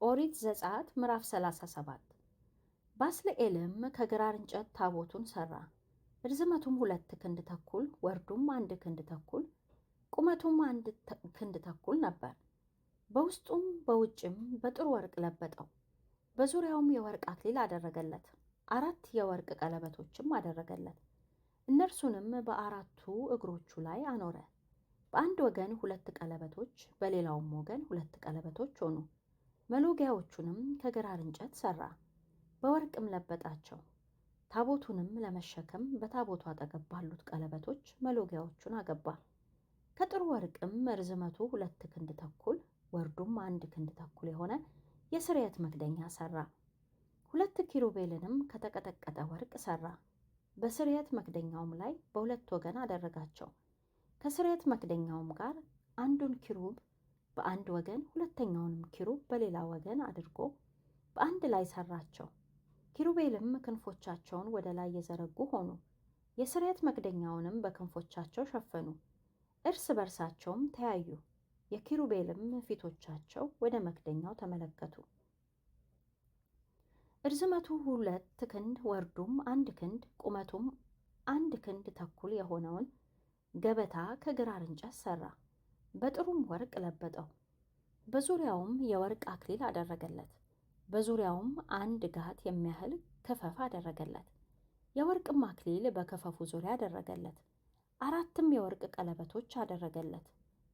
ኦሪት ዘጸአት ምዕራፍ 37 ባስልኤልም ከግራር እንጨት ታቦቱን ሰራ። ርዝመቱም 2 ክንድ ተኩል ወርዱም 1 ክንድ ተኩል ቁመቱም 1 ክንድ ተኩል ነበር። በውስጡም በውጭም በጥሩ ወርቅ ለበጠው። በዙሪያውም የወርቅ አክሊል አደረገለት። 4 የወርቅ ቀለበቶችም አደረገለት። እነርሱንም በአራቱ እግሮቹ ላይ አኖረ። በአንድ ወገን 2 ቀለበቶች፣ በሌላውም ወገን 2 ቀለበቶች ሆኑ። መሎጊያዎቹንም ከግራር እንጨት ሰራ፣ በወርቅም ለበጣቸው። ታቦቱንም ለመሸከም በታቦቱ አጠገብ ባሉት ቀለበቶች መሎጊያዎቹን አገባ። ከጥሩ ወርቅም ርዝመቱ 2 ክንድ ተኩል ወርዱም 1 ክንድ ተኩል የሆነ የስርየት መክደኛ ሰራ። 2 ኪሩቤልንም ከተቀጠቀጠ ወርቅ ሰራ። በስርየት መክደኛውም ላይ በሁለት ወገን አደረጋቸው። ከስርየት መክደኛውም ጋር አንዱን ኪሩብ በአንድ ወገን ሁለተኛውንም ኪሩብ በሌላ ወገን አድርጎ በአንድ ላይ ሰራቸው። ኪሩቤልም ክንፎቻቸውን ወደ ላይ የዘረጉ ሆኑ። የስርየት መክደኛውንም በክንፎቻቸው ሸፈኑ፣ እርስ በርሳቸውም ተያዩ። የኪሩቤልም ፊቶቻቸው ወደ መክደኛው ተመለከቱ። ርዝመቱ 2 ክንድ ወርዱም 1 ክንድ ቁመቱም 1 ክንድ ተኩል የሆነውን ገበታ ከግራር እንጨት ሰራ፣ በጥሩም ወርቅ ለበጠው። በዙሪያውም የወርቅ አክሊል አደረገለት። በዙሪያውም 1 ጋት የሚያህል ክፈፍ አደረገለት። የወርቅም አክሊል በክፈፉ ዙሪያ አደረገለት። 4 የወርቅ ቀለበቶች አደረገለት።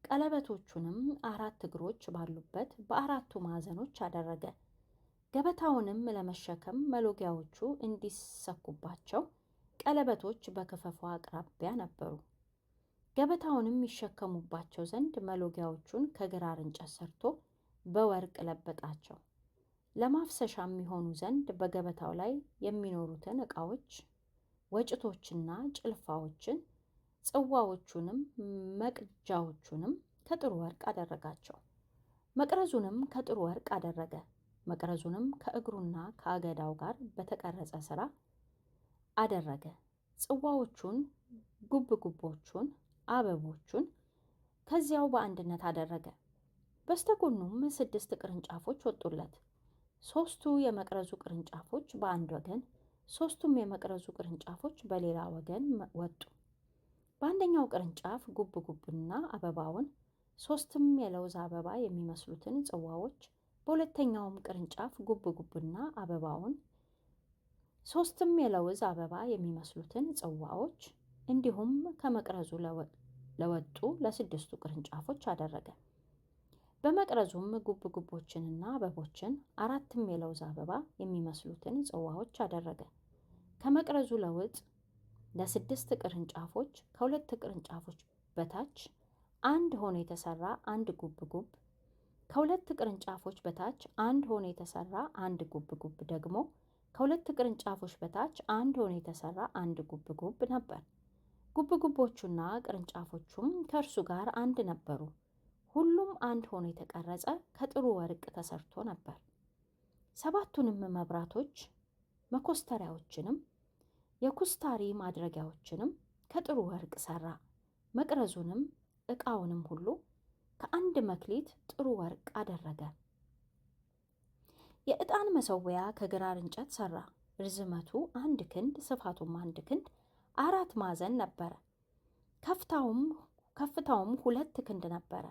ቀለበቶቹንም 4 እግሮች ባሉበት በአራቱ ማዕዘኖች አደረገ። ገበታውንም ለመሸከም መሎጊያዎቹ እንዲሰኩባቸው ቀለበቶች በክፈፉ አቅራቢያ ነበሩ። ገበታውንም ይሸከሙባቸው ዘንድ መሎጊያዎቹን ከግራር እንጨት ሰርቶ በወርቅ ለበጣቸው። ለማፍሰሻም የሚሆኑ ዘንድ በገበታው ላይ የሚኖሩትን ዕቃዎች፣ ወጭቶችና ጭልፋዎችን፣ ጽዋዎቹንም መቅጃዎቹንም ከጥሩ ወርቅ አደረጋቸው። መቅረዙንም ከጥሩ ወርቅ አደረገ። መቅረዙንም ከእግሩና ከአገዳው ጋር በተቀረጸ ሥራ አደረገ። ጽዋዎቹን፣ ጉብጉቦቹን፣ አበቦቹን ከዚያው በአንድነት አደረገ። በስተጎኑም 6 ቅርንጫፎች ወጡለት። 3ቱ የመቅረዙ ቅርንጫፎች በአንድ ወገን፣ 3ቱም የመቅረዙ ቅርንጫፎች በሌላ ወገን ወጡ። በአንደኛው ቅርንጫፍ ጉብጉብና አበባውን፣ 3 የለውዝ አበባ የሚመስሉትን ጽዋዎች፣ በሁለተኛውም ቅርንጫፍ ጉብጉብና አበባውን፣ 3 የለውዝ አበባ የሚመስሉትን ጽዋዎች እንዲሁም ከመቅረዙ ለወጡ ለ6ቱ ቅርንጫፎች አደረገ። በመቅረዙም ጉብጉቦችንና አበቦችን 4 የለውዝ አበባ የሚመስሉትን ጽዋዎች አደረገ። ከመቅረዙ ለውጥ ለ6 ቅርንጫፎች ከ2 ቅርንጫፎች በታች አንድ ሆኖ የተሰራ አንድ ጉብጉብ፣ ከ2 ቅርንጫፎች በታች አንድ ሆኖ የተሰራ አንድ ጉብጉብ ደግሞ ከ2 ቅርንጫፎች በታች አንድ ሆኖ የተሰራ አንድ ጉብጉብ ነበር። ጉብጉቦቹና ቅርንጫፎቹም ከእርሱ ጋር አንድ ነበሩ። ሁሉም አንድ ሆኖ የተቀረጸ ከጥሩ ወርቅ ተሰርቶ ነበር። 7ቱንም መብራቶች፣ መኮስተሪያዎችንም የኩስታሪ ማድረጊያዎችንም ከጥሩ ወርቅ ሰራ። መቅረዙንም ዕቃውንም ሁሉ ከአንድ መክሊት ጥሩ ወርቅ አደረገ። የዕጣን መሠዊያ ከግራር እንጨት ሰራ። ርዝመቱ 1 ክንድ ስፋቱም 1 ክንድ 4 ማዕዘን ነበረ። ከፍታውም 2 ክንድ ነበረ።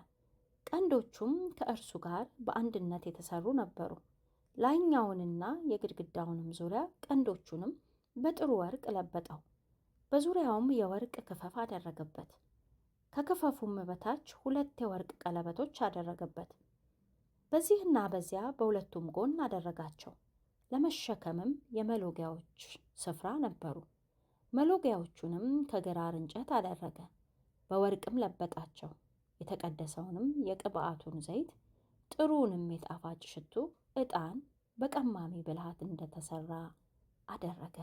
ቀንዶቹም ከእርሱ ጋር በአንድነት የተሰሩ ነበሩ። ላይኛውንና የግድግዳውንም ዙሪያ ቀንዶቹንም በጥሩ ወርቅ ለበጠው። በዙሪያውም የወርቅ ክፈፍ አደረገበት። ከክፈፉም በታች 2 የወርቅ ቀለበቶች አደረገበት። በዚህና በዚያ በሁለቱም ጎን አደረጋቸው። ለመሸከምም የመሎጊያዎች ስፍራ ነበሩ። መሎጊያዎቹንም ከግራር እንጨት አደረገ፣ በወርቅም ለበጣቸው። የተቀደሰውንም የቅብዓቱን ዘይት ጥሩውንም የጣፋጭ ሽቱ ዕጣን በቀማሚ ብልሃት እንደተሰራ አደረገ።